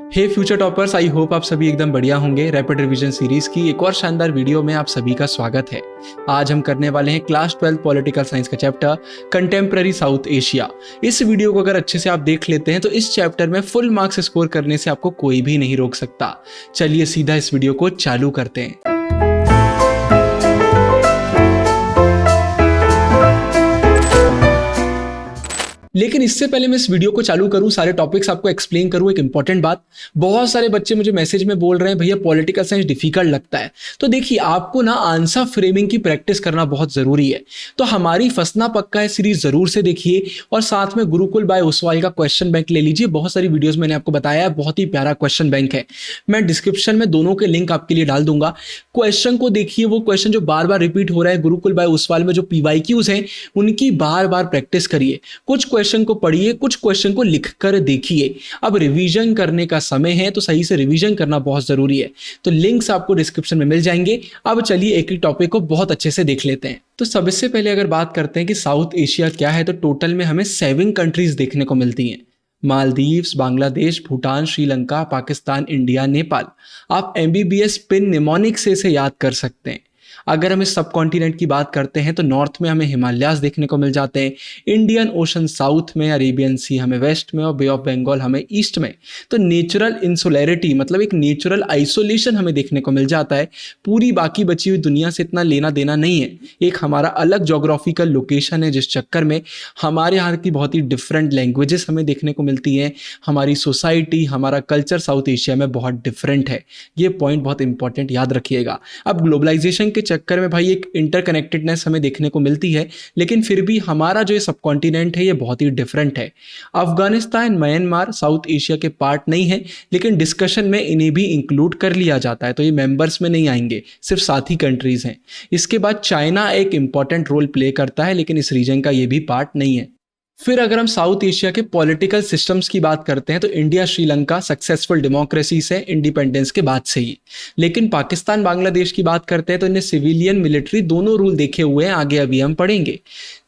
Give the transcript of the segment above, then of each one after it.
Hey future toppers, I hope आप सभी एकदम बढ़िया होंगे। रैपिड रिवीजन सीरीज की एक और शानदार वीडियो में आप सभी का स्वागत है। आज हम करने वाले हैं क्लास 12 पॉलिटिकल साइंस का चैप्टर कंटेम्प्रेरी साउथ एशिया। इस वीडियो को अगर अच्छे से आप देख लेते हैं तो इस चैप्टर में फुल मार्क्स स्कोर करने से आपको कोई भी नहीं रोक सकता। चलिए सीधा इस वीडियो को चालू करते हैं। लेकिन इससे पहले मैं इस वीडियो को चालू करूं, सारे टॉपिक्स आपको एक्सप्लेन करूं, एक इंपॉर्टेंट बात। बहुत सारे बच्चे मुझे मैसेज में बोल रहे हैं भैया पॉलिटिकल साइंस डिफिकल्ट लगता है। तो देखिए, आपको ना आंसर फ्रेमिंग की प्रैक्टिस करना बहुत जरूरी है। तो हमारी फंसना पक्का है सीरीज जरूर से देखिए, और साथ में गुरुकुल बाय ओसवाल का क्वेश्चन बैंक ले लीजिए। बहुत सारी वीडियोस मैंने आपको बताया है, बहुत ही प्यारा क्वेश्चन बैंक है। मैं डिस्क्रिप्शन में दोनों के लिंक आपके लिए डाल दूंगा। क्वेश्चन को देखिए, वो क्वेश्चन जो बार बार रिपीट हो रहा है गुरुकुल बाय ओसवाल में, जो PYQs हैं उनकी बार बार प्रैक्टिस करिए। कुछ क्वेश्चन को पढ़िए, कुछ क्वेश्चन को लिखकर देखिए। अब रिवीजन करने का समय है, तो सही से रिवीजन करना बहुत जरूरी है। तो लिंक्स आपको डिस्क्रिप्शन में मिल जाएंगे। अब चलिए एक एक टॉपिक को बहुत अच्छे से देख लेते हैं। तो सबसे पहले अगर बात करते हैं कि साउथ एशिया क्या है, तो टोटल में हमें 7 कंट्रीज देखने को मिलती हैं। मालदीव्स, बांग्लादेश, भूटान, श्रीलंका, पाकिस्तान, इंडिया, नेपाल। आप MBBS पिन निमोनिक से इसे याद कर सकते हैं। अगर हम इस सब कॉन्टिनेंट की बात करते हैं तो नॉर्थ में हमें हिमालयाज देखने को मिल जाते हैं, इंडियन ओशन साउथ में, अरेबियन सी हमें वेस्ट में और बे ऑफ बंगाल हमें ईस्ट में। तो नेचुरल इंसुलैरिटी मतलब एक नेचुरल आइसोलेशन हमें देखने को मिल जाता है। पूरी बाकी बची हुई दुनिया से इतना लेना देना नहीं है। एक हमारा अलग जोग्राफिकल लोकेशन है, जिस चक्कर में हमारे यहाँ की बहुत ही डिफरेंट लैंग्वेजेस हमें देखने को मिलती हैं। हमारी सोसाइटी, हमारा कल्चर साउथ एशिया में बहुत डिफरेंट है। ये पॉइंट बहुत इंपॉर्टेंट याद रखिएगा। अब ग्लोबलाइजेशन के चक्कर में भाई एक इंटरकनेक्टेडनेस हमें देखने को मिलती है, लेकिन फिर भी हमारा जो ये सब कॉन्टिनेंट है ये बहुत ही डिफरेंट है। अफगानिस्तान, म्यांमार साउथ एशिया के पार्ट नहीं है, लेकिन डिस्कशन में इन्हें भी इंक्लूड कर लिया जाता है। तो ये मेंबर्स में नहीं आएंगे, सिर्फ साथी कंट्रीज हैं। इसके बाद चाइना एक इंपॉर्टेंट रोल प्ले करता है, लेकिन इस रीजन का ये भी पार्ट नहीं है। फिर अगर हम साउथ एशिया के पॉलिटिकल सिस्टम्स की बात करते हैं तो इंडिया, श्रीलंका सक्सेसफुल डेमोक्रेसी से इंडिपेंडेंस के बाद से ही। लेकिन पाकिस्तान, बांग्लादेश की बात करते हैं तो इन्हें सिविलियन, मिलिट्री दोनों रूल देखे हुए हैं, आगे अभी हम पढ़ेंगे।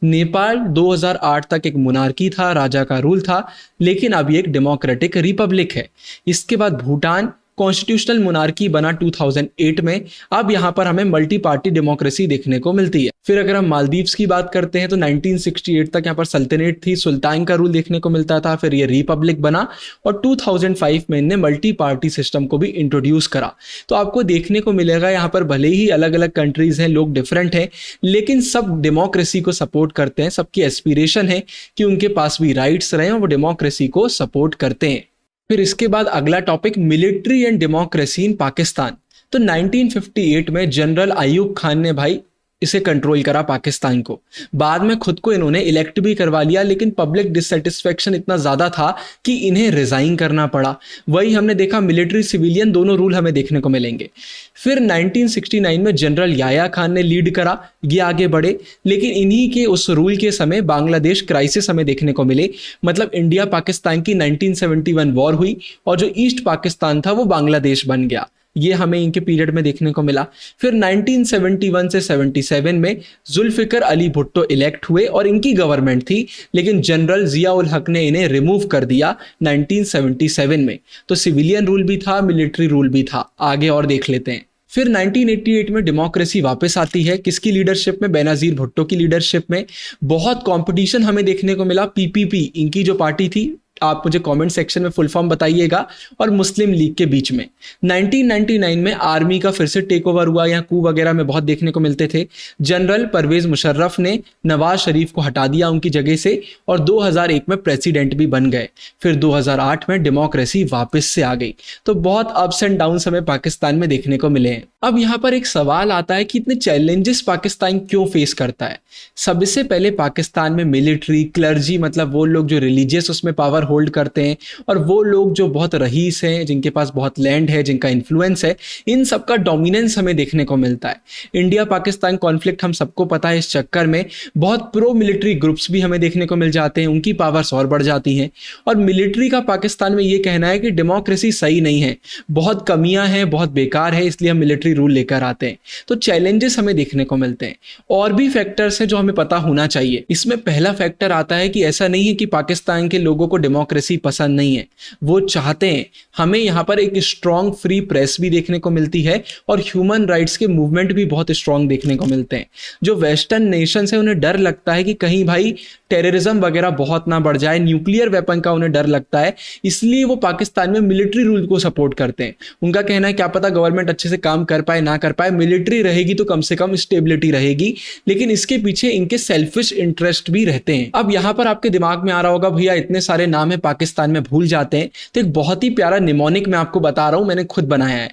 नेपाल 2008 तक एक मोनार्की था, राजा का रूल था, लेकिन अभी एक डेमोक्रेटिक रिपब्लिक है। इसके बाद भूटान कॉन्स्टिट्यूशनल मोनार्की बना 2008 में। अब यहां पर हमें मल्टी पार्टी डेमोक्रेसी देखने को मिलती है। फिर अगर हम मालदीव्स की बात करते हैं तो 1968 तक यहां पर सल्तनत थी, सुल्तान का रूल देखने को मिलता था। फिर ये रिपब्लिक बना और 2005 में इन्हें मल्टी पार्टी सिस्टम को भी इंट्रोड्यूस करा। तो आपको देखने को मिलेगा यहां पर भले ही अलग अलग कंट्रीज हैं, लोग डिफरेंट हैं, लेकिन सब डेमोक्रेसी को सपोर्ट करते हैं। सबकी एस्पिरेशन है कि उनके पास भी राइट्स रहें और वो डेमोक्रेसी को सपोर्ट करते हैं। फिर इसके बाद अगला topic military and democracy in Pakistan. तो 1958 में जनरल अयूब खान ने भाई इसे कंट्रोल करा पाकिस्तान को। बाद में खुद को इन्होंने इलेक्ट भी करवा लिया, लेकिन पब्लिक डिससेटिस्फेक्शन इतना ज्यादा था कि इन्हें रिजाइन करना पड़ा। वही हमने देखा, मिलिट्री सिविलियन दोनों रूल हमें देखने को मिलेंगे। फिर 1969 में जनरल याया खान ने लीड करा, ये आगे बढ़े, लेकिन इन्हीं के उस रूल के समय बांग्लादेश क्राइसिस हमें देखने को मिले। मतलब इंडिया पाकिस्तान की 1971 वॉर हुई और जो ईस्ट पाकिस्तान था वो बांग्लादेश बन गया। ये हमें इनके पीरियड में देखने को मिला। फिर 1971 से 77 में जुल्फिकर अली भुट्टो इलेक्ट हुए और इनकी गवर्नमेंट थी, लेकिन जनरल जिया उल हक ने इन्हें रिमूव कर दिया 1977 में। तो सिविलियन रूल भी था, मिलिट्री रूल भी था। आगे और देख लेते हैं। फिर 1988 में डेमोक्रेसी वापस आती है, किसकी लीडरशिप में? बेनजीर भुट्टो की लीडरशिप में। बहुत कंपटीशन हमें देखने को मिला। PPP इनकी जो पार्टी थी, आप मुझे कमेंट सेक्शन में फुल फॉर्म बताइएगा, और मुस्लिम लीग के बीच में। 1999 में आर्मी का फिर से टेक ओवर हुआ, यहाँ कू वगैरह में बहुत देखने को मिलते थे। जनरल परवेज मुशर्रफ ने नवाज शरीफ को हटा दिया उनकी जगह से, और 2001 में प्रेसिडेंट भी बन गए। फिर 2008 में डेमोक्रेसी वापस से आ गई। तो बहुत अप्स एंड डाउन्स हमें पाकिस्तान में देखने को मिले हैं। अब यहाँ पर एक सवाल आता है कि इतने चैलेंजेस पाकिस्तान क्यों फेस करता है? सबसे पहले पाकिस्तान में मिलिट्री, क्लर्जी मतलब वो लोग जो रिलीजियस उसमें पावर होल्ड करते हैं, और वो लोग जो बहुत रईस हैं, जिनके पास बहुत लैंड है, जिनका इन्फ्लुएंस है, इन सब का डोमिनेंस हमें देखने को मिलता है। इंडिया पाकिस्तान कॉन्फ्लिक्ट हम सबको पता है, इस चक्कर में बहुत प्रो मिलिट्री ग्रुप्स भी हमें देखने को मिल जाते हैं, उनकी पावर्स और बढ़ जाती हैं। और मिलिट्री का पाकिस्तान में ये कहना है कि डेमोक्रेसी सही नहीं है, बहुत कमियां हैं, बहुत बेकार है, इसलिए हम मिलिट्री मिलिट्री रूल लेकर आते हैं। तो चैलेंजेस हमें देखने को मिलते हैं। और भी फैक्टर्स हैं जो हमें पता होना चाहिए। इसमें पहला फैक्टर आता है कि ऐसा नहीं है कि पाकिस्तान के लोगों को डेमोक्रेसी पसंद नहीं है, वो चाहते हैं। हमें यहाँ पर एक स्ट्रॉन्ग फ्री प्रेस भी देखने को मिलती है और ह्यूमन राइट्स के मूवमेंट भी बहुत स्ट्रॉन्ग देखने को मिलते हैं। जो वेस्टर्न नेशंस है उन्हें डर लगता है कि कहीं भाई टेररिज्म वगैरह बहुत ना बढ़ जाए, न्यूक्लियर वेपन का उन्हें डर लगता है, इसलिए वो पाकिस्तान में मिलिट्री रूल को सपोर्ट करते हैं। उनका कहना है क्या पता गवर्नमेंट अच्छे से काम कर पाए ना कर पाए, मिलिट्री रहेगी तो कम से कम स्टेबिलिटी रहेगी, लेकिन इसके पीछे इनके सेल्फिश इंटरेस्ट भी रहते हैं। अब यहां पर आपके दिमाग में आ रहा होगा भैया इतने सारे नाम है पाकिस्तान में भूल जाते हैं, तो एक बहुत ही प्यारा निमोनिक मैं आपको बता रहा हूं, मैंने खुद बनाया है।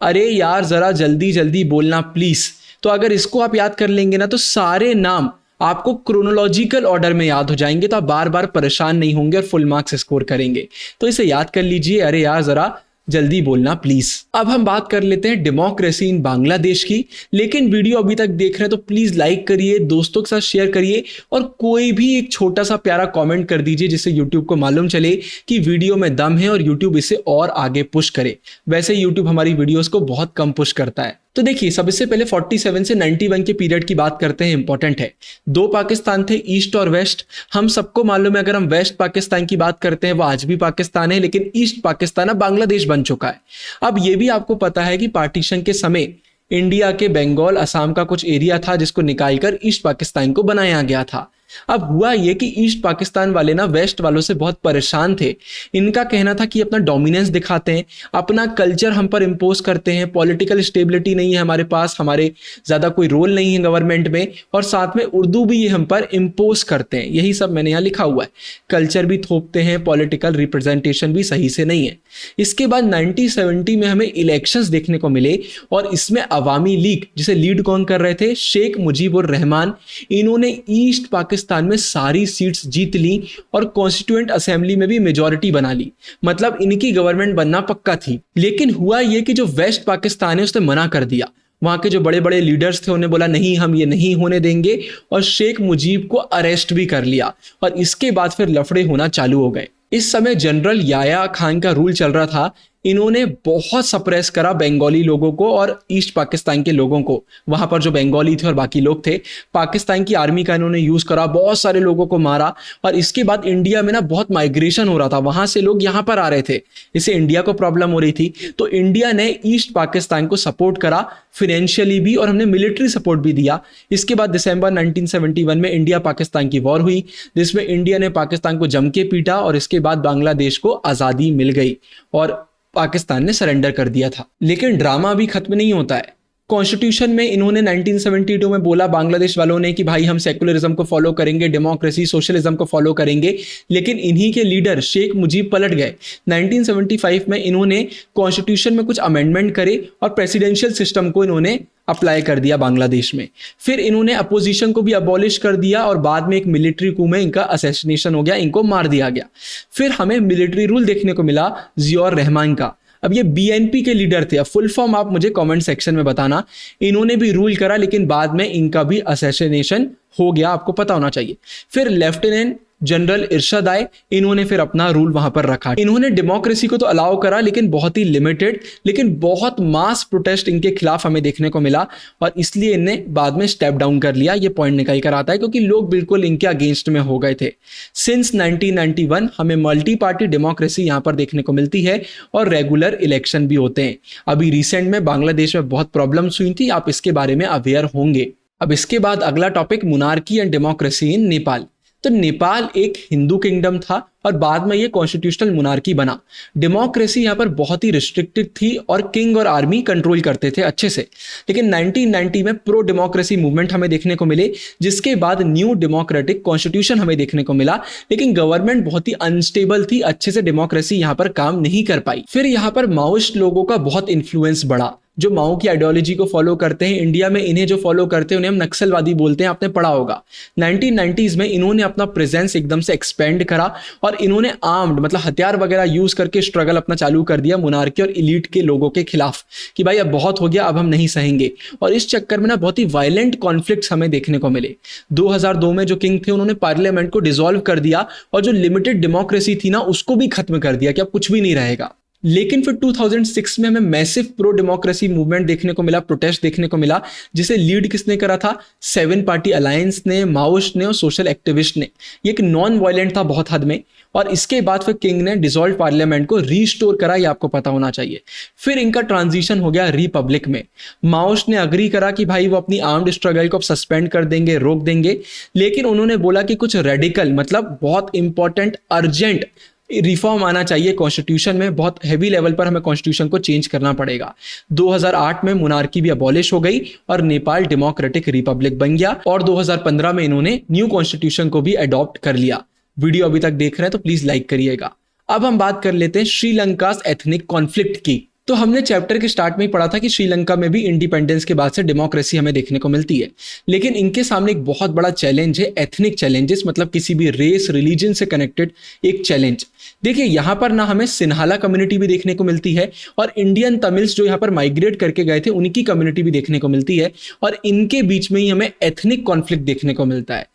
अरे यार जरा जल्दी जल्दी बोलना प्लीज। तो अगर इसको आप याद कर लेंगे ना तो सारे नाम आपको क्रोनोलॉजिकल ऑर्डर में याद हो जाएंगे, तो आप बार बार परेशान नहीं होंगे और फुल मार्क्स स्कोर करेंगे। तो इसे याद कर लीजिए। अरे यार जरा जल्दी बोलना प्लीज। अब हम बात कर लेते हैं डेमोक्रेसी इन बांग्लादेश की। लेकिन वीडियो अभी तक देख रहे हैं तो प्लीज लाइक करिए, दोस्तों के साथ शेयर करिए और कोई भी एक छोटा सा प्यारा कमेंट कर दीजिए जिससे यूट्यूब को मालूम चले कि वीडियो में दम है और यूट्यूब इसे और आगे पुश करे। वैसे यूट्यूब हमारी वीडियोस को बहुत कम पुश करता है। तो देखिए सबसे पहले 47 से 91 के पीरियड की बात करते हैं, इंपॉर्टेंट है। दो पाकिस्तान थे, ईस्ट और वेस्ट। हम सबको मालूम है अगर हम वेस्ट पाकिस्तान की बात करते हैं वो आज भी पाकिस्तान है, लेकिन ईस्ट पाकिस्तान अब बांग्लादेश बन चुका है। अब यह भी आपको पता है कि पार्टीशन के समय इंडिया के बंगाल असम का कुछ एरिया था जिसको निकालकर ईस्ट पाकिस्तान को बनाया गया था। अब हुआ ये कि ईस्ट पाकिस्तान वाले ना वेस्ट वालों से बहुत परेशान थे। इनका कहना था कि अपना डोमिनेंस दिखाते हैं, अपना कल्चर हम पर इम्पोज करते हैं, पॉलिटिकल स्टेबिलिटी नहीं है हमारे पास, हमारे ज्यादा कोई रोल नहीं है गवर्नमेंट में, और साथ में उर्दू भी ये हम पर इम्पोज करते हैं। यही सब मैंने यहाँ लिखा हुआ है। कल्चर भी थोपते हैं, पॉलिटिकल रिप्रेजेंटेशन भी सही से नहीं है। इसके बाद 1970 में हमें इलेक्शंस देखने को मिले और इसमें अवामी लीग, जिसे लीड कौन कर रहे थे, शेख मुजीबुर रहमान, इन्होंने ईस्ट पाकिस्तान में सारी सीट्स जीत ली और कॉन्स्टिट्यूएंट असेंबली में भी मेजॉरिटी बना ली। मतलब इनकी गवर्नमेंट बनना पक्का थी। लेकिन हुआ यह कि जो वेस्ट पाकिस्तान है उसने मना कर दिया। वहां के जो बड़े बड़े लीडर्स थे उन्हें बोला नहीं हम ये नहीं होने देंगे, और शेख मुजीब को अरेस्ट भी कर लिया। और इसके बाद फिर लफड़े होना चालू हो गए। इस समय जनरल याया खान का रूल चल रहा था। इन्होंने बहुत सप्रेस करा बंगाली लोगों को और ईस्ट पाकिस्तान के लोगों को। वहां पर जो बंगाली थे और बाकी लोग थे, पाकिस्तान की आर्मी का इन्होंने यूज करा, बहुत सारे लोगों को मारा। और इसके बाद इंडिया में ना बहुत माइग्रेशन हो रहा था, वहां से लोग यहां पर आ रहे थे, इससे इंडिया को प्रॉब्लम हो रही थी। तो इंडिया ने ईस्ट पाकिस्तान को सपोर्ट करा फाइनेंशियली भी, और हमने मिलिट्री सपोर्ट भी दिया। इसके बाद दिसंबर 1971 में इंडिया पाकिस्तान की वॉर हुई, जिसमें इंडिया ने पाकिस्तान को जम के पीटा और इसके बाद बांग्लादेश को आजादी मिल गई और पाकिस्तान ने सरेंडर कर दिया था। लेकिन ड्रामा अभी खत्म नहीं होता है। कॉन्स्टिट्यूशन में इन्होंने 1972 में बोला बांग्लादेश वालों ने कि भाई हम सेकुलरिज्म को फॉलो करेंगे, डेमोक्रेसी सोशलिज्म को फॉलो करेंगे। लेकिन इन्हीं के लीडर शेख मुजीब पलट गए। 1975 में इन्होंने कॉन्स्टिट्यूशन में कुछ अमेंडमेंट करे और प्रेसिडेंशियल सिस्टम को इन्होंने अप्लाई कर दिया बांग्लादेश में। फिर इन्होंने अपोजिशन को भी अबॉलिश कर दिया और बाद में एक मिलिट्री कू में इनका असैसिनेशन हो गया, इनको मार दिया गया। फिर हमें मिलिट्री रूल देखने को मिला जियाउर रहमान का। अब ये बीएनपी के लीडर थे। अब फुल फॉर्म आप मुझे कमेंट सेक्शन में बताना। इन्होंने भी रूल करा लेकिन बाद में इनका भी असैसिनेशन हो गया, आपको पता होना चाहिए। फिर लेफ्टिनेंट जनरल इरशाद आए, इन्होंने फिर अपना रूल वहां पर रखा। इन्होंने डेमोक्रेसी को तो अलाउ करा लेकिन बहुत ही लिमिटेड, लेकिन बहुत मास प्रोटेस्ट इनके खिलाफ हमें देखने को मिला और इसलिए इन्हें बाद में स्टेप डाउन कर लिया। ये पॉइंट निकल कर आता है क्योंकि लोग बिल्कुल इनके अगेंस्ट में हो गए थे। सिंस 1991 हमें मल्टी पार्टी डेमोक्रेसी यहां पर देखने को मिलती है और रेगुलर इलेक्शन भी होते हैं। अभी रिसेंट में बांग्लादेश में बहुत प्रॉब्लम्स हुई थी, आप इसके बारे में अवेयर होंगे। अब इसके बाद अगला topic monarchy and democracy in Nepal. तो नेपाल एक हिंदू किंगडम था और बाद में ये कॉन्स्टिट्यूशनल मोनार्की बना। डेमोक्रेसी यहाँ पर बहुत ही रिस्ट्रिक्टेड थी और किंग और आर्मी कंट्रोल करते थे अच्छे से। लेकिन 1990 में प्रो डेमोक्रेसी मूवमेंट हमें देखने को मिले, जिसके बाद न्यू डेमोक्रेटिक कॉन्स्टिट्यूशन हमें देखने को मिला। लेकिन गवर्नमेंट बहुत ही अनस्टेबल थी, अच्छे से डेमोक्रेसी यहाँ पर काम नहीं कर पाई। फिर यहाँ पर माओइस्ट लोगों का बहुत इन्फ्लुएंस बढ़ा, जो माओ की आइडियोलॉजी को फॉलो करते हैं। इंडिया में इन्हें जो फॉलो करते हैं उन्हें हम नक्सलवादी बोलते हैं, आपने पढ़ा होगा। 1990s में इन्होंने अपना प्रेजेंस एकदम से एक्सपेंड करा और इन्होंने आर्म्ड मतलब हथियार वगैरह यूज करके स्ट्रगल अपना चालू कर दिया मोनार्की और इलीट के लोगों के खिलाफ कि भाई अब बहुत हो गया, अब हम नहीं सहेंगे। और इस चक्कर में ना बहुत ही वायलेंट कॉन्फ्लिक्ट्स हमें देखने को मिले। 2002 में जो किंग थे उन्होंने पार्लियामेंट को डिसॉल्व कर दिया और जो लिमिटेड डेमोक्रेसी थी ना उसको भी खत्म कर दिया कि अब कुछ भी नहीं रहेगा। लेकिन फिर 2006 में हमें मैसिव प्रो डेमोक्रेसी मूवमेंट देखने को मिला, प्रोटेस्ट देखने को मिला, जिसे लीड किसने करा था? 7 पार्टी अलायंस ने, माओइस्ट ने और सोशल एक्टिविस्ट ने। ये एक नॉन वायलेंट था बहुत हद में। और इसके बाद फिर किंग ने डिसॉल्व पार्लियामेंट को रीस्टोर करा, ये आपको पता होना चाहिए। फिर इनका ट्रांजिशन हो गया रिपब्लिक में। माओइस्ट ने अग्री करा कि भाई वो अपनी आर्म्ड स्ट्रगल को सस्पेंड कर देंगे, रोक देंगे, लेकिन उन्होंने बोला कि कुछ रेडिकल, मतलब बहुत इंपॉर्टेंट, अर्जेंट रिफॉर्म आना चाहिए कॉन्स्टिट्यूशन में, बहुत हैवी लेवल पर हमें कॉन्स्टिट्यूशन को चेंज करना पड़ेगा। 2008 में मोनार्की भी अबॉलिश हो गई और नेपाल डेमोक्रेटिक रिपब्लिक बन गया। और 2015 में इन्होंने न्यू कॉन्स्टिट्यूशन को भी अडॉप्ट कर लिया। वीडियो अभी तक देख रहे हैं तो प्लीज लाइक करिएगा। अब हम बात कर लेते हैं श्रीलंका एथनिक कॉन्फ्लिक्ट की। तो हमने चैप्टर के स्टार्ट में ही पढ़ा था कि श्रीलंका में भी इंडिपेंडेंस के बाद से डेमोक्रेसी हमें देखने को मिलती है, लेकिन इनके सामने एक बहुत बड़ा चैलेंज है, एथनिक चैलेंजेस, मतलब किसी भी रेस रिलीजन से कनेक्टेड एक चैलेंज। देखिए यहां पर ना हमें सिन्हाला कम्युनिटी भी देखने को मिलती है और इंडियन तमिल्स जो यहां पर माइग्रेट करके गए थे उनकी कम्युनिटी भी देखने को मिलती है, और इनके बीच में ही हमें एथनिक कॉन्फ्लिक्ट देखने को मिलता है।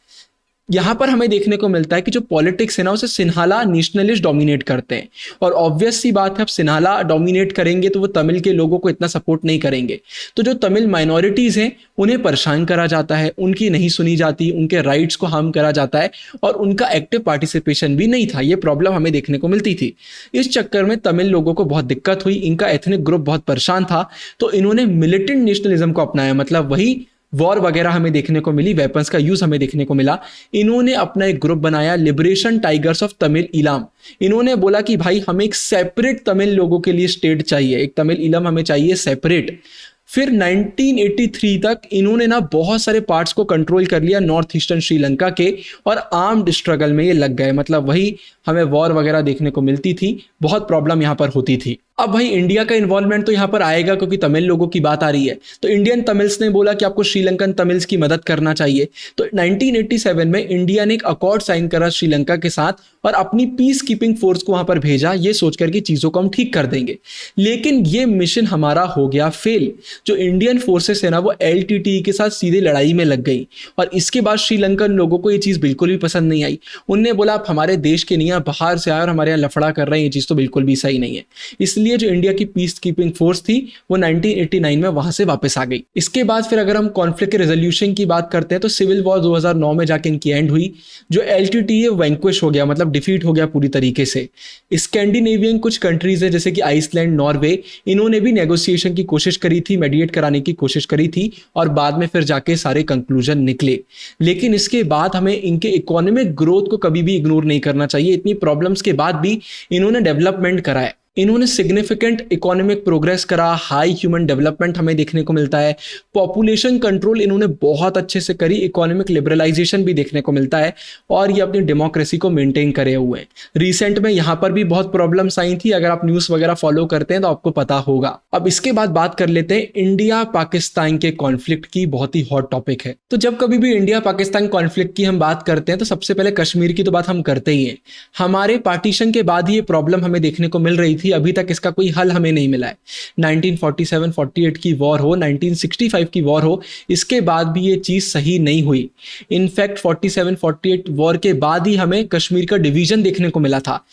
यहां पर हमें देखने को मिलता है कि जो पॉलिटिक्स है ना उसे सिन्हाला नेशनलिस्ट डोमिनेट करते हैं, और ऑब्वियस सी बात है अब सिन्हाला डोमिनेट करेंगे तो वो तमिल के लोगों को इतना सपोर्ट नहीं करेंगे। तो जो तमिल माइनॉरिटीज हैं उन्हें परेशान करा जाता है, उनकी नहीं सुनी जाती, उनके राइट्स को हार्म करा जाता है, और उनका एक्टिव पार्टिसिपेशन भी नहीं था। ये प्रॉब्लम हमें देखने को मिलती थी। इस चक्कर में तमिल लोगों को बहुत दिक्कत हुई, इनका एथनिक ग्रुप बहुत परेशान था, तो इन्होंने मिलिटेंट नेशनलिज्म को अपनाया, मतलब वही वॉर वगैरह हमें देखने को मिली, वेपन्स का यूज हमें देखने को मिला। इन्होंने अपना एक ग्रुप बनाया, liberation tigers of Tamil Ilam. इन्होंने बोला कि भाई हमें एक सेपरेट तमिल लोगों के लिए स्टेट चाहिए, एक तमिल इलम हमें चाहिए सेपरेट। फिर 1983 तक इन्होंने ना बहुत सारे पार्ट्स को कंट्रोल कर लिया नॉर्थ ईस्टर्न श्रीलंका के, और आर्म्ड स्ट्रगल में ये लग गए, मतलब वही हमें वॉर वगैरह देखने को मिलती थी, बहुत प्रॉब्लम यहाँ पर होती थी। अब भाई इंडिया का इन्वॉल्वमेंट तो यहाँ पर आएगा क्योंकि तमिल लोगों की बात आ रही है, तो इंडियन तमिल्स ने बोला कि आपको श्रीलंकन तमिल्स की मदद करना चाहिए। तो 1987 में इंडिया ने एक अकॉर्ड साइन करा श्रीलंका के साथ और अपनी पीस कीपिंग फोर्स को वहां पर भेजा, ये सोचकर कि चीजों को हम ठीक कर देंगे। लेकिन ये मिशन हमारा हो गया फेल। जो इंडियन फोर्सेस है ना वो LTTE के साथ सीधे लड़ाई में लग गई, और इसके बाद श्रीलंकन लोगों को ये चीज बिल्कुल भी पसंद नहीं आई। उनने बोला आप हमारे देश के नहीं, आप बाहर से आए और हमारे यहाँ लफड़ा कर रहे हैं, ये चीज तो बिल्कुल भी सही नहीं है। इसलिए जो इंडिया की पीस कीपिंग फोर्स थी वो 1989 में वहां से वापस आ गई। इसके बाद फिर अगर हम कॉन्फ्लिक्ट के रेजोल्यूशन की बात करते हैं तो सिविल वॉर 2009 में जाके इनकी एंड हुई। जो LTTE वैंक्विश हो गया, मतलब डिफीट हो गया पूरी तरीके से। स्कैंडिनेवियन कुछ कंट्रीज है जैसे कि आइसलैंड, नॉर्वे, इन्होंने भी नेगोशिएशन की कोशिश करी थी, मेडिएट कराने की कोशिश करी थी, और बाद में फिर जाके सारे कंक्लूजन निकले। लेकिन इसके बाद हमें इनके इकोनॉमिक ग्रोथ को कभी भी इग्नोर नहीं करना चाहिए। इतनी प्रॉब्लम्स के बाद भी इन्होंने डेवलपमेंट करा है, इन्होंने सिग्निफिकेंट इकोनॉमिक प्रोग्रेस करा, हाई ह्यूमन डेवलपमेंट हमें देखने को मिलता है, पॉपुलेशन कंट्रोल इन्होंने बहुत अच्छे से करी, इकोनॉमिक लिबरलाइजेशन भी देखने को मिलता है, और ये अपनी डेमोक्रेसी को मेंटेन करे हुए हैं। रिसेंट में यहाँ पर भी बहुत प्रॉब्लम्स आई थी, अगर आप न्यूज़ वगैरह फॉलो करते हैं तो आपको पता होगा। अब इसके बाद बात कर लेते हैं इंडिया पाकिस्तान के कॉन्फ्लिक्ट की, बहुत ही हॉट टॉपिक है। तो जब कभी भी इंडिया पाकिस्तान कॉन्फ्लिक्ट की हम बात करते हैं तो सबसे पहले कश्मीर की तो बात हम करते ही हैं। हमारे पार्टीशन के बाद ही ये प्रॉब्लम हमें देखने को मिल रही थी, अभी तक इसका कोई हल हमें नहीं मिला है। 1947-48 की वॉर हो, 1965 की वॉर हो, इसके बाद भी ये चीज सही नहीं हुई। इनफैक्ट 47-48 वॉर के बाद ही हमें कश्मीर का डिवीजन देखने को मिला था।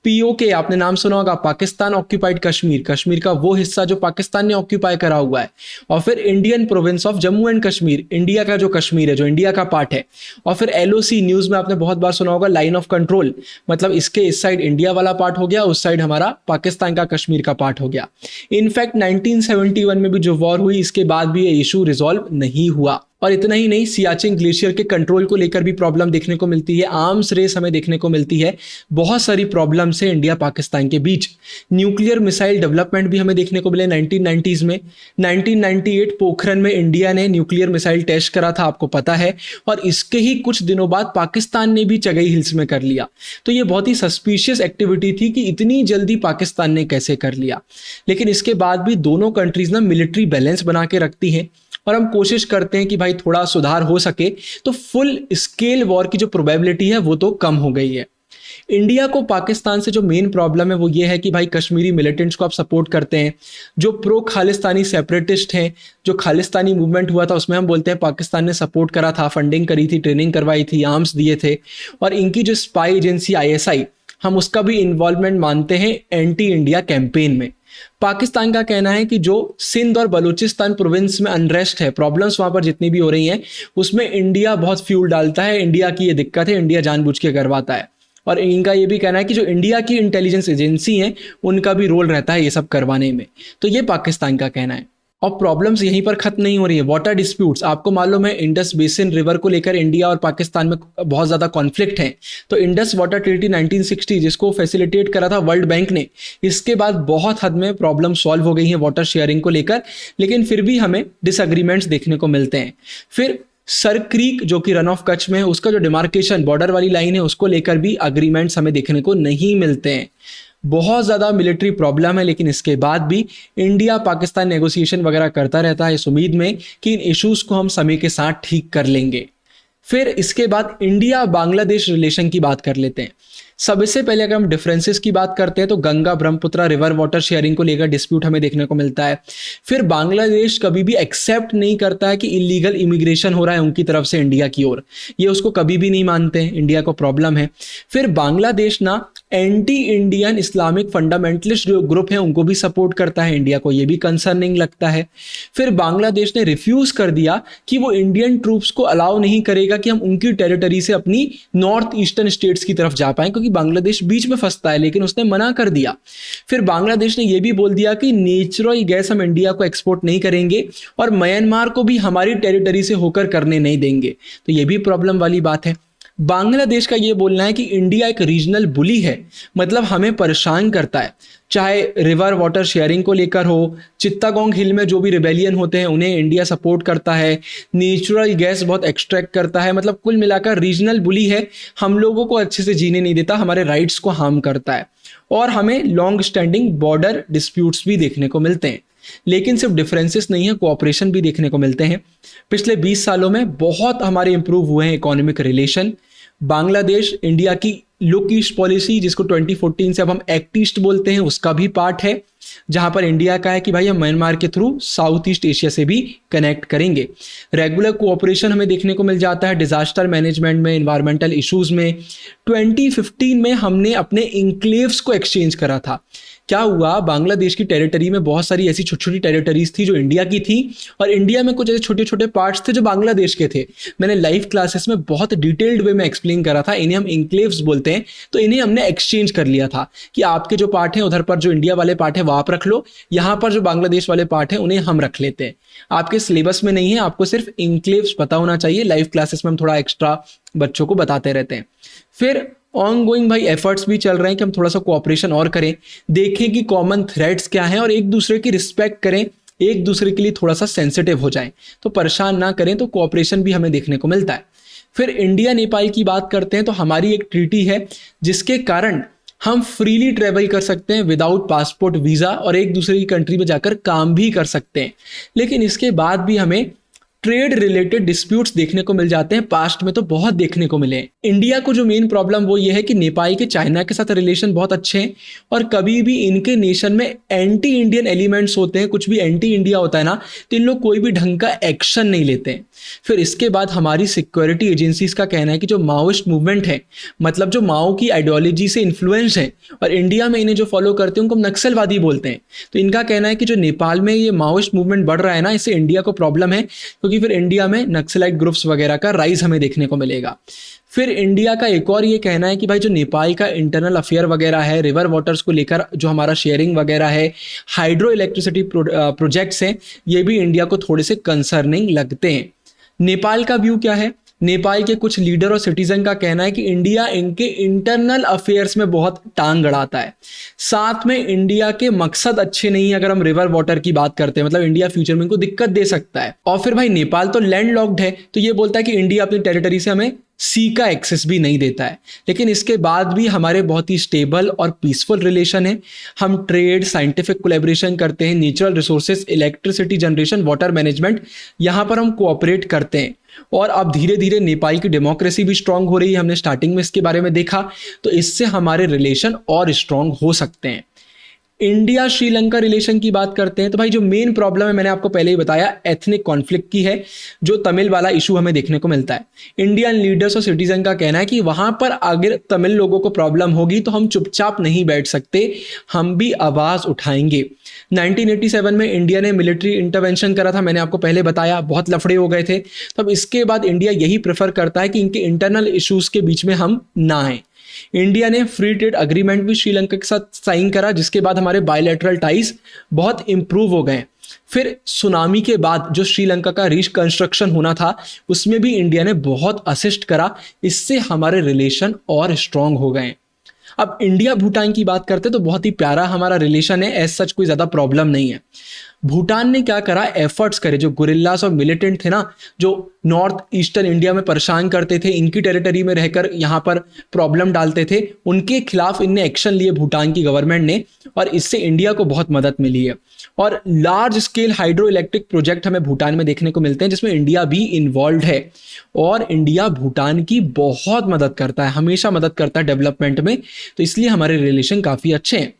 POK आपने नाम सुना होगा, पाकिस्तान ऑक्यूपाइड कश्मीर, कश्मीर का वो हिस्सा जो पाकिस्तान ने ऑक्यूपाई करा हुआ है। और फिर Indian province of Jammu and Kashmir, India का जो कश्मीर है, जो इंडिया का पार्ट है। और फिर LOC, न्यूज में आपने बहुत बार सुना होगा, लाइन ऑफ कंट्रोल, मतलब इसके इस साइड इंडिया वाला पार्ट हो गया, उस साइड हमारा पाकिस्तान का कश्मीर का पार्ट हो गया। इनफैक्ट 1971 में भी जो वॉर हुई, इसके बाद भी ये इशू रिजॉल्व नहीं हुआ। और इतना ही नहीं, सियाचिन ग्लेशियर के कंट्रोल को लेकर भी प्रॉब्लम देखने को मिलती है, आर्म्स रेस हमें देखने को मिलती है, बहुत सारी प्रॉब्लम्स है इंडिया पाकिस्तान के बीच। न्यूक्लियर मिसाइल डेवलपमेंट भी हमें देखने को मिले 1990s में। 1998 पोखरन में इंडिया ने न्यूक्लियर मिसाइल टेस्ट करा था, आपको पता है, और इसके ही कुछ दिनों बाद पाकिस्तान ने भी चगई हिल्स में कर लिया। तो ये बहुत ही सस्पिशियस एक्टिविटी थी कि इतनी जल्दी पाकिस्तान ने कैसे कर लिया। लेकिन इसके बाद भी दोनों कंट्रीज ना मिलिट्री बैलेंस बना के रखती हैं, और हम कोशिश करते हैं कि भाई थोड़ा सुधार हो सके, तो फुल स्केल वॉर की जो प्रोबेबिलिटी है वो तो कम हो गई है। इंडिया को पाकिस्तान से जो मेन प्रॉब्लम है वो ये है कि भाई कश्मीरी मिलिटेंट्स को आप सपोर्ट करते हैं, जो प्रो खालिस्तानी सेपरेटिस्ट हैं, जो खालिस्तानी मूवमेंट हुआ था उसमें हम बोलते हैं पाकिस्तान ने सपोर्ट करा था, फंडिंग करी थी, ट्रेनिंग करवाई थी, आर्म्स दिए थे। और इनकी जो स्पाई एजेंसी ISI, हम उसका भी इन्वॉल्वमेंट मानते हैं एंटी इंडिया कैंपेन में। पाकिस्तान का कहना है कि जो सिंध और बलूचिस्तान प्रोविंस में अनरेस्ट है, प्रॉब्लम्स वहां पर जितनी भी हो रही हैं, उसमें इंडिया बहुत फ्यूल डालता है, इंडिया की ये दिक्कत है, इंडिया जानबूझ के करवाता है। और इनका ये भी कहना है कि जो इंडिया की इंटेलिजेंस एजेंसी है उनका भी रोल रहता है ये सब करवाने में। तो ये पाकिस्तान का कहना है। और प्रॉब्लम्स यहीं पर खत्म नहीं हो रही है। वाटर डिस्प्यूट्स, आपको मालूम है इंडस बेसिन रिवर को लेकर इंडिया और पाकिस्तान में बहुत ज़्यादा कॉन्फ्लिक्ट है। तो इंडस वाटर ट्रीटी 1960 जिसको फैसिलिटेट करा था वर्ल्ड बैंक ने, इसके बाद बहुत हद में प्रॉब्लम सॉल्व हो गई है वाटर शेयरिंग को लेकर, लेकिन फिर भी हमें डिसएग्रीमेंट्स देखने को मिलते हैं। फिर सर क्रीक जो कि रन ऑफ कच्छ में है, उसका जो डिमार्केशन बॉर्डर वाली लाइन है उसको लेकर भी अग्रीमेंट्स हमें देखने को नहीं मिलते हैं। बहुत ज़्यादा मिलिट्री प्रॉब्लम है, लेकिन इसके बाद भी इंडिया पाकिस्तान नेगोशिएशन वगैरह करता रहता है इस उम्मीद में कि इन इश्यूज़ को हम समय के साथ ठीक कर लेंगे। फिर इसके बाद इंडिया बांग्लादेश रिलेशन की बात कर लेते हैं। सबसे पहले अगर हम डिफरेंसेस की बात करते हैं तो Ganga Brahmaputra river water sharing को लेकर डिस्प्यूट हमें देखने को मिलता है। फिर बांग्लादेश कभी भी एक्सेप्ट नहीं करता है कि इलीगल इमिग्रेशन हो रहा है उनकी तरफ से इंडिया की ओर, ये उसको कभी भी नहीं मानते हैं, इंडिया को प्रॉब्लम है। फिर बांग्लादेश ना एंटी इंडियन इस्लामिक फंडामेंटलिस्ट जो ग्रुप है उनको भी सपोर्ट करता है, इंडिया को ये भी कंसर्निंग लगता है। फिर बांग्लादेश ने रिफ्यूज कर दिया कि वो इंडियन ट्रूप्स को अलाउ नहीं करेगा कि हम उनकी टेरिटरी से अपनी नॉर्थ ईस्टर्न स्टेट्स की तरफ जा पाएं, क्योंकि बांग्लादेश बीच में फंसता है, लेकिन उसने मना कर दिया। फिर बांग्लादेश ने यह भी बोल दिया कि नेचुरल गैस हम इंडिया को एक्सपोर्ट नहीं करेंगे और म्यांमार को भी हमारी टेरिटरी से होकर करने नहीं देंगे, तो यह भी प्रॉब्लम वाली बात है। बांग्लादेश का यह बोलना है कि इंडिया एक रीजनल बुली है, मतलब हमें परेशान करता है, चाहे रिवर वाटर शेयरिंग को लेकर हो, चित्तागोंग हिल में जो भी रिबेलियन होते हैं उन्हें इंडिया सपोर्ट करता है, नेचुरल गैस बहुत एक्सट्रैक्ट करता है, मतलब कुल मिलाकर रीजनल बुली है, हम लोगों को अच्छे से जीने नहीं देता, हमारे राइट्स को हार्म करता है। और हमें लॉन्ग स्टैंडिंग बॉर्डर डिस्प्यूट्स भी देखने को मिलते हैं। लेकिन सिर्फ डिफरेंसेस नहीं है, कोऑपरेशन भी देखने को मिलते हैं। पिछले 20 सालों में बहुत हमारे इंप्रूव हुए हैं इकोनॉमिक रिलेशन। बांग्लादेश इंडिया की लुक ईस्ट पॉलिसी, जिसको 2014 से अब हम एक्ट ईस्ट बोलते हैं, उसका भी पार्ट है, जहां पर इंडिया का है कि भाई हम म्यांमार के थ्रू साउथ ईस्ट एशिया से भी कनेक्ट करेंगे। रेगुलर कोऑपरेशन हमें देखने को मिल जाता है डिजास्टर मैनेजमेंट में, इन्वायरमेंटल इश्यूज में। 2015 में हमने अपने इंक्लेव्स को एक्सचेंज करा था। क्या हुआ, बांग्लादेश की टेरिटरी में बहुत सारी ऐसी छोटी छोटी टेरिटरीज थी जो इंडिया की थी, और इंडिया में कुछ ऐसे छोटे छोटे पार्ट्स थे जो बांग्लादेश के थे। मैंने लाइव क्लासेस में बहुत डिटेल्ड वे में एक्सप्लेन करा था, इन्हें हम इंक्लेव्स बोलते हैं। तो इन्हें हमने एक्सचेंज कर लिया था कि आपके जो पार्ट हैं उधर पर जो इंडिया वाले पार्ट है वो आप रख लो, यहाँ पर जो बांग्लादेश वाले पार्ट है उन्हें हम रख लेते हैं। आपके सिलेबस में नहीं है, आपको सिर्फ इंक्लेव्स पता होना चाहिए। लाइव क्लासेस में हम थोड़ा एक्स्ट्रा बच्चों को बताते रहते हैं। फिर ऑन गोइंग भाई एफर्ट्स भी चल रहे हैं कि हम थोड़ा सा कोऑपरेशन और करें, देखें कि कॉमन थ्रेड्स क्या हैं और एक दूसरे की रिस्पेक्ट करें, एक दूसरे के लिए थोड़ा सा सेंसिटिव हो जाएं, तो परेशान ना करें। तो कोऑपरेशन भी हमें देखने को मिलता है। फिर इंडिया नेपाल की बात करते हैं तो हमारी एक ट्रीटी है जिसके कारण हम फ्रीली ट्रेवल कर सकते हैं विदाउट पासपोर्ट वीजा, और एक दूसरे की कंट्री में जाकर काम भी कर सकते हैं। लेकिन इसके बाद भी हमें ट्रेड रिलेटेड डिस्प्यूट्स देखने को मिल जाते हैं, पास्ट में तो बहुत देखने को मिले। इंडिया को जो मेन प्रॉब्लम वो ये है कि नेपाल के चाइना के साथ रिलेशन बहुत अच्छे हैं, और कभी भी इनके नेशन में एंटी इंडियन एलिमेंट्स होते हैं, कुछ भी एंटी इंडिया होता है ना, तो इन लोग कोई भी ढंग का एक्शन नहीं लेते हैं। फिर इसके बाद हमारी सिक्योरिटी एजेंसीज का कहना है कि जो माओइस्ट मूवमेंट है, मतलब जो माओ की आइडियोलॉजी से इन्फ्लुएंस है और इंडिया में इन्हें जो फॉलो करते हैं उनको नक्सलवादी बोलते हैं। तो इनका कहना है कि जो नेपाल में ये माओइस्ट मूवमेंट बढ़ रहा है ना, इससे इंडिया को प्रॉब्लम है, क्योंकि फिर इंडिया में नक्सलाइट ग्रुप्स वगैरह का राइज हमें देखने को मिलेगा। फिर इंडिया का एक और ये कहना है कि भाई जो नेपाल का इंटरनल अफेयर वगैरह है, रिवर वाटर्स को लेकर जो हमारा शेयरिंग वगैरह है, हाइड्रो इलेक्ट्रिसिटी प्रोजेक्ट्स हैं, ये भी इंडिया को थोड़े से कंसर्निंग लगते हैं। नेपाल का व्यू क्या है? नेपाल के कुछ लीडर और सिटीजन का कहना है कि इंडिया इनके इंटरनल अफेयर्स में बहुत टांग अड़ाता है। साथ में इंडिया के मकसद अच्छे नहीं है अगर हम रिवर वाटर की बात करते हैं, मतलब इंडिया फ्यूचर में इनको दिक्कत दे सकता है। और फिर भाई नेपाल तो लैंड लॉक्ड है, तो ये बोलता है कि इंडिया अपनी टेरिटरी से हमें सी का एक्सेस भी नहीं देता है। लेकिन इसके बाद भी हमारे बहुत ही स्टेबल और पीसफुल रिलेशन है। हम ट्रेड, साइंटिफिक कोलैबोरेशन करते हैं, natural resources, electricity generation, water management, यहाँ पर हम कोऑपरेट करते हैं। और अब धीरे धीरे नेपाल की डेमोक्रेसी भी स्ट्रांग हो रही है, हमने स्टार्टिंग में इसके बारे में देखा, तो इससे हमारे रिलेशन और स्ट्रांग हो सकते हैं। इंडिया श्रीलंका रिलेशन की बात करते हैं तो भाई जो मेन प्रॉब्लम है मैंने आपको पहले ही बताया, एथनिक कॉन्फ्लिक्ट की है, जो तमिल वाला इशू हमें देखने को मिलता है। इंडियन लीडर्स और सिटीजन का कहना है कि वहां पर अगर तमिल लोगों को प्रॉब्लम होगी तो हम चुपचाप नहीं बैठ सकते, हम भी आवाज उठाएंगे। 1987 में इंडिया ने मिलिट्री इंटरवेंशन करा था, मैंने आपको पहले बताया, बहुत लफड़े हो गए थे। तब इसके बाद इंडिया यही प्रेफर करता है कि इनके इंटरनल इश्यूज के बीच में हम ना आए। इंडिया ने फ्री ट्रेड अग्रीमेंट भी श्रीलंका के साथ साइन करा, जिसके बाद हमारे बायलैटरल टाइज बहुत इंप्रूव हो गए। फिर सुनामी के बाद जो श्रीलंका का रिकंस्ट्रक्शन होना था उसमें भी इंडिया ने बहुत असिस्ट करा, इससे हमारे रिलेशन और स्ट्रांग हो गए। अब इंडिया भूटान की बात करते तो बहुत ही प्यारा हमारा रिलेशन है, एज सच कोई ज्यादा प्रॉब्लम नहीं है। भूटान ने क्या करा, एफर्ट्स करे, जो गुरिल्लास और मिलिटेंट थे ना, जो नॉर्थ ईस्टर्न इंडिया में परेशान करते थे, इनकी टेरिटरी में रहकर यहाँ पर प्रॉब्लम डालते थे, उनके खिलाफ इनने एक्शन लिए भूटान की गवर्नमेंट ने, और इससे इंडिया को बहुत मदद मिली है। और large scale hydro electric project हमें भूटान में देखने को मिलते हैं जिसमें इंडिया भी इन्वॉल्व है, और इंडिया भूटान की बहुत मदद करता है, हमेशा मदद करता है डेवलपमेंट में, तो इसलिए हमारे रिलेशन काफी अच्छे हैं।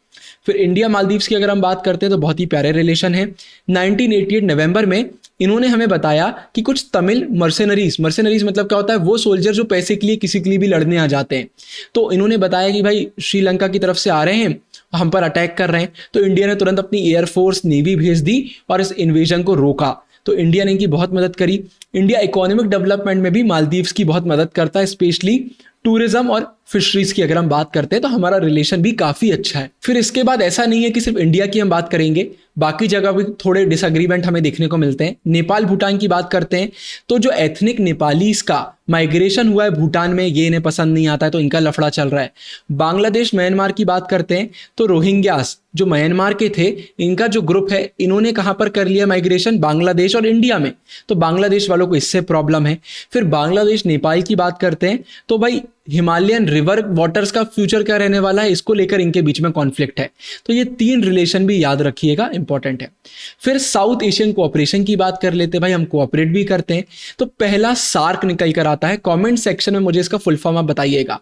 फिर इंडिया मालदीव्स की अगर हम बात करते हैं तो बहुत ही प्यारे रिलेशन है। 1988 नवंबर में इन्होंने हमें बताया कि कुछ तमिल मर्सेनरीज मतलब क्या होता है, वो सोल्जर जो पैसे के लिए किसी के लिए भी लड़ने आ जाते हैं, तो इन्होंने बताया कि भाई श्रीलंका की तरफ से आ रहे हैं, हम पर अटैक कर रहे हैं, तो इंडिया ने तुरंत अपनी एयरफोर्स नेवी भेज दी और इस इन्वेजन को रोका। तो इंडिया ने इनकी बहुत मदद करी। इंडिया इकोनॉमिक डेवलपमेंट में भी मालदीव्स की बहुत मदद करता है, स्पेशली टूरिज्म और फिशरीज की अगर हम बात करते हैं तो हमारा रिलेशन भी काफी अच्छा है। फिर इसके बाद ऐसा नहीं है कि सिर्फ इंडिया की हम बात करेंगे, बाकी जगह भी थोड़े डिसएग्रीमेंट हमें देखने को मिलते हैं। नेपाल भूटान की बात करते हैं तो जो एथनिक नेपालीज का माइग्रेशन हुआ है भूटान में, ये इन्हें पसंद नहीं आता है, तो इनका लफड़ा चल रहा है। बांग्लादेश म्यांमार की बात करते हैं तो रोहिंग्यास जो म्यांमार के थे, इनका जो ग्रुप है, इन्होंने कहां पर कर लिया माइग्रेशन, बांग्लादेश और इंडिया में, तो बांग्लादेश वालों को इससे प्रॉब्लम है। फिर बांग्लादेश नेपाल की बात करते हैं तो भाई हिमालयन रिवर वाटर्स का फ्यूचर क्या रहने वाला है, इसको लेकर इनके बीच में कॉन्फ्लिक्ट है, तो ये तीन रिलेशन भी याद रखिएगा, इंपॉर्टेंट है। फिर साउथ एशियन कोऑपरेशन की बात कर लेते हैं, भाई हम कोऑपरेट भी करते हैं, तो पहला सार्क निकल कर आता है। कमेंट सेक्शन में मुझे इसका फुल फॉर्म आप बताइएगा।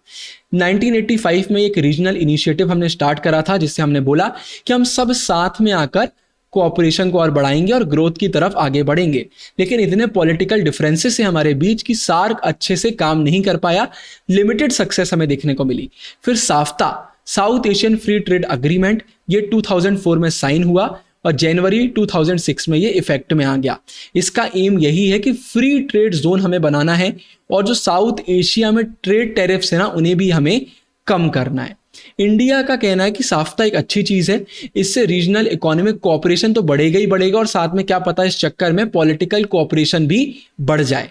1985 में एक रीजनल इनिशिएटिव हमने स्टार्ट करा था, जिससे हमने बोला कि हम सब साथ में आकर कोऑपरेशन को और बढ़ाएंगे और ग्रोथ की तरफ आगे बढ़ेंगे, लेकिन इतने पॉलिटिकल डिफरेंसेस से हमारे बीच की सार्क अच्छे से काम नहीं कर पाया, लिमिटेड सक्सेस हमें देखने को मिली। फिर SAFTA, South Asian free trade agreement, ये 2004 में साइन हुआ और जनवरी 2006 में ये इफेक्ट में आ गया। इसका एम यही है कि फ्री ट्रेड जोन हमें बनाना है और जो साउथ एशिया में ट्रेड टैरिफ्स है ना, उन्हें भी हमें कम करना है। इंडिया का कहना है कि साफ्ता एक अच्छी चीज है, इससे रीजनल इकोनॉमिक कोऑपरेशन तो बढ़ेगा ही बढ़ेगा, और साथ में क्या पता इस चक्कर में पॉलिटिकल कोऑपरेशन भी बढ़ जाए।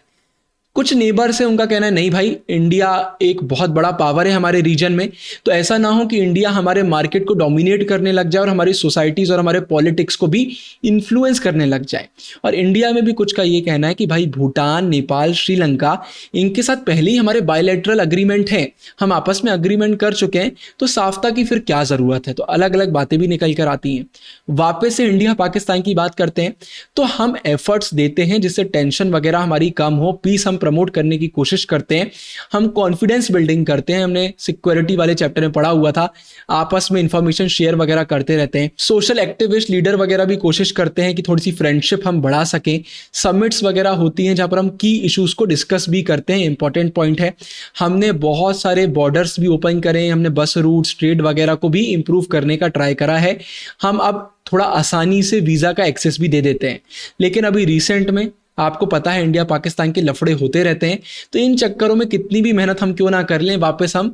कुछ नेबर्स है, उनका कहना है नहीं भाई, इंडिया एक बहुत बड़ा पावर है हमारे रीजन में, तो ऐसा ना हो कि इंडिया हमारे मार्केट को डोमिनेट करने लग जाए और हमारी सोसाइटीज और हमारे पॉलिटिक्स को भी इन्फ्लुएंस करने लग जाए। और इंडिया में भी कुछ का ये कहना है कि भाई भूटान, नेपाल, श्रीलंका, इनके साथ पहले ही हमारे बायलैटरल अग्रीमेंट है, हम आपस में अग्रीमेंट कर चुके हैं, तो साफ्ता की फिर क्या जरूरत है। तो अलग अलग बातें भी निकल कर आती हैं। वापस से इंडिया पाकिस्तान की बात करते हैं तो हम एफर्ट्स देते हैं जिससे टेंशन वगैरह हमारी कम हो, पीस हम प्रमोट करने की कोशिश करते हैं, हम कॉन्फिडेंस बिल्डिंग करते हैं, हमने सिक्योरिटी वाले चैप्टर में पढ़ा हुआ था, आपस में इंफॉर्मेशन शेयर वगैरह करते रहते हैं। सोशल एक्टिविस्ट लीडर वगैरह भी कोशिश करते हैं कि थोड़ी सी फ्रेंडशिप हम बढ़ा सकें। समिट्स वगैरह होती हैं जहां पर हम की इश्यूज को डिस्कस भी करते हैं, इंपॉर्टेंट पॉइंट है। हमने बहुत सारे बॉर्डर्स भी ओपन करे, हमने बस रूट्स, ट्रेड वगैरह को भी इंप्रूव करने का ट्राई करा है। हम अब थोड़ा आसानी से वीजा का एक्सेस भी दे देते हैं, लेकिन अभी रिसेंट में आपको पता है इंडिया पाकिस्तान के लफड़े होते रहते हैं, तो इन चक्करों में कितनी भी मेहनत हम क्यों ना कर लें, वापस हम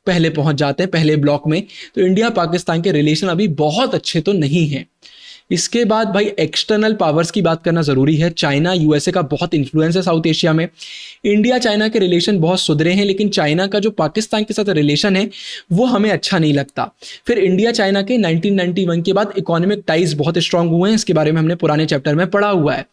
पहले पहुंच जाते हैं, पहले ब्लॉक में। तो इंडिया पाकिस्तान के रिलेशन अभी बहुत अच्छे तो नहीं हैं। इसके बाद भाई एक्सटर्नल पावर्स की बात करना जरूरी है। चाइना, यूएसए का बहुत इन्फ्लुएंस है साउथ एशिया में। इंडिया चाइना के रिलेशन बहुत सुधरे हैं, लेकिन चाइना का जो पाकिस्तान के साथ रिलेशन है वो हमें अच्छा नहीं लगता। फिर इंडिया चाइना के 1991 के बाद इकोनॉमिक टाइज बहुत स्ट्रांग हुए हैं, इसके बारे में हमने पुराने चैप्टर में पढ़ा हुआ है।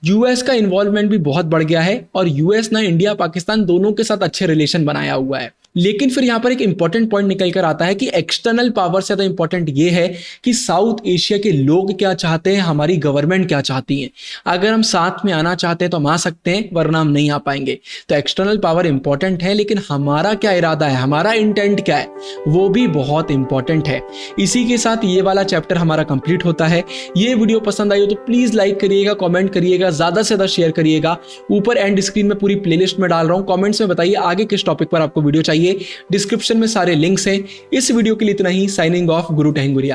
यूएस का इन्वॉल्वमेंट भी बहुत बढ़ गया है और यूएस ना इंडिया पाकिस्तान दोनों के साथ अच्छे रिलेशन बनाया हुआ है। लेकिन फिर यहाँ पर एक इंपॉर्टेंट पॉइंट निकल कर आता है कि एक्सटर्नल पावर से ज़्यादा इंपॉर्टेंट ये है कि साउथ एशिया के लोग क्या चाहते हैं, हमारी गवर्नमेंट क्या चाहती है। अगर हम साथ में आना चाहते हैं तो हम आ सकते हैं, वरना हम नहीं आ पाएंगे। तो एक्सटर्नल पावर इंपॉर्टेंट है, लेकिन हमारा क्या इरादा है, हमारा इंटेंट क्या है, वो भी बहुत इंपॉर्टेंट है। इसी के साथ ये वाला चैप्टर हमारा कंप्लीट होता है। ये वीडियो पसंद आई हो तो प्लीज लाइक करिएगा, कमेंट करिएगा, ज्यादा से ज्यादा शेयर करिएगा। ऊपर एंड स्क्रीन में पूरी प्लेलिस्ट में डाल रहा हूं, कमेंट्स में बताइए आगे किस टॉपिक पर आपको वीडियो चाहिए। डिस्क्रिप्शन में सारे लिंक्स हैं। इस वीडियो के लिए इतना ही। साइनिंग ऑफ, गुरु टहंगुरिया।